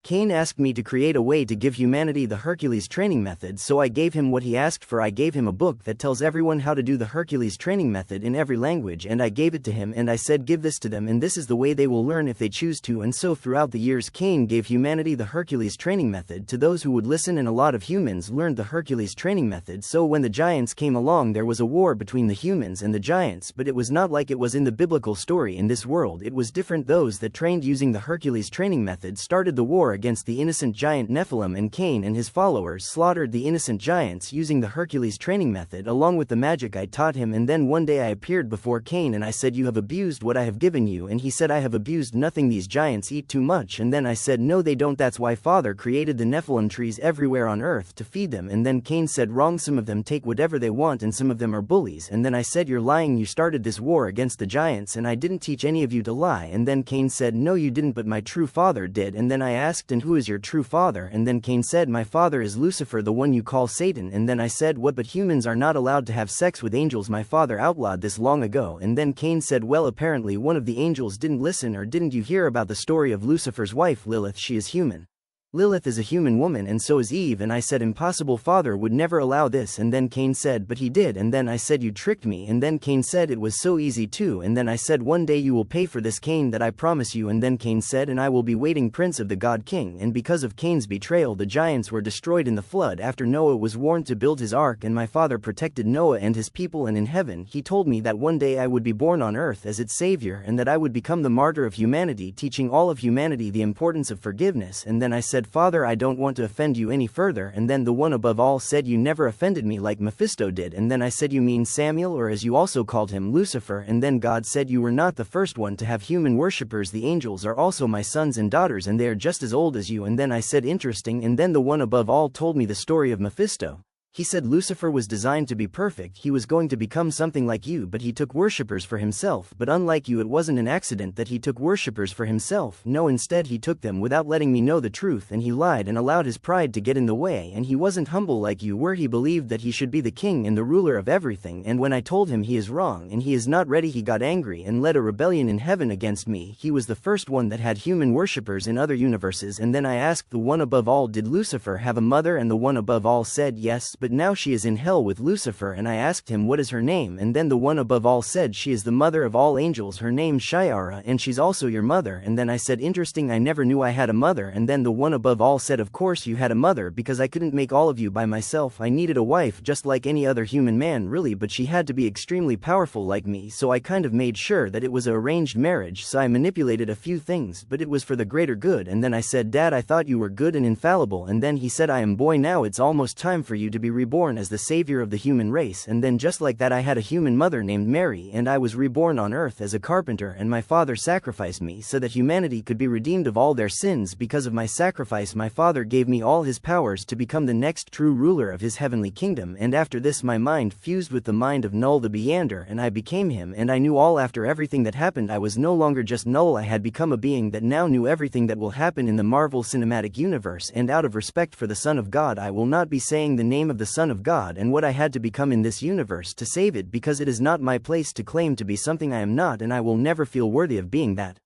Cain asked me to create a way to give humanity the Hercules training method, so I gave him what he asked for. I gave him a book that tells everyone how to do the Hercules training method in every language, and I gave it to him and I said give this to them and this is the way they will learn if they choose to. And so throughout the years Cain gave humanity the Hercules training method to those who would listen, and a lot of humans learned the Hercules training method. So when the giants came along there was a war between the humans and the giants, but it was not like it was in the biblical story. In this world it was different. Those that trained using the Hercules training method started the war against the innocent giant Nephilim, and Cain and his followers slaughtered the innocent giants using the Hercules training method along with the magic I taught him. And then one day I appeared before Cain and I said, you have abused what I have given you, and he said, I have abused nothing, these giants eat too much. And then I said, no they don't, that's why Father created the Nephilim trees everywhere on earth to feed them. And then Cain said, wrong, some of them take whatever they want and some of them are bullies. And then I said, you're lying, you started this war against the giants and I didn't teach any of you to lie. And then Cain said, no you didn't, but my true father did. And then I asked, and who is your true father? And then Cain said, my father is Lucifer, the one you call Satan. And then I said, what, but humans are not allowed to have sex with angels, my father outlawed this long ago. And then Cain said, well apparently one of the angels didn't listen, or didn't you hear about the story of Lucifer's wife Lilith? She is human. Lilith is a human woman and so is Eve. And I said, impossible, Father would never allow this. And then Cain said, but he did. And then I said, you tricked me. And then Cain said, it was so easy too. And then I said, one day you will pay for this, Cain, that I promise you. And then Cain said, and I will be waiting, Prince of the God King. And because of Cain's betrayal the giants were destroyed in the flood after Noah was warned to build his ark, and my father protected Noah and his people. And in heaven he told me that one day I would be born on earth as its savior and that I would become the martyr of humanity, teaching all of humanity the importance of forgiveness. And then I said, Father, I don't want to offend you any further. And then the one above all said, you never offended me like Mephisto did. And then I said, you mean Samuel, or as you also called him, Lucifer. And then God said, you were not the first one to have human worshippers, the angels are also my sons and daughters and they are just as old as you. And then I said, interesting. And then the one above all told me the story of Mephisto. He said Lucifer was designed to be perfect, he was going to become something like you, but he took worshippers for himself. But unlike you, it wasn't an accident that he took worshippers for himself. No, instead he took them without letting me know the truth, and he lied and allowed his pride to get in the way. And he wasn't humble like you were. He believed that he should be the king and the ruler of everything, and when I told him he is wrong and he is not ready, he got angry and led a rebellion in heaven against me. He was the first one that had human worshippers in other universes. And then I asked the one above all, did Lucifer have a mother? And the one above all said yes, but now she is in hell with Lucifer. And I asked him, what is her name? And then the one above all said, she is the mother of all angels, her name's Shiara, and she's also your mother. And then I said, interesting, I never knew I had a mother. And then the one above all said, of course you had a mother, because I couldn't make all of you by myself. I needed a wife just like any other human man really, but she had to be extremely powerful like me, so I kind of made sure that it was an arranged marriage. So I manipulated a few things, but it was for the greater good. And then I said, Dad, I thought you were good and infallible. And then he said, I am, boy, now it's almost time for you to be reborn as the savior of the human race. And then just like that I had a human mother named Mary, and I was reborn on earth as a carpenter, and my father sacrificed me so that humanity could be redeemed of all their sins. Because of my sacrifice my father gave me all his powers to become the next true ruler of his heavenly kingdom. And after this my mind fused with the mind of Knull the Beyander, and I became him, and I knew all. After everything that happened I was no longer just Knull, I had become a being that now knew everything that will happen in the Marvel Cinematic Universe. And out of respect for the Son of God I will not be saying the name of the Son of God and what I had to become in this universe to save it, because it is not my place to claim to be something I am not, and I will never feel worthy of being that.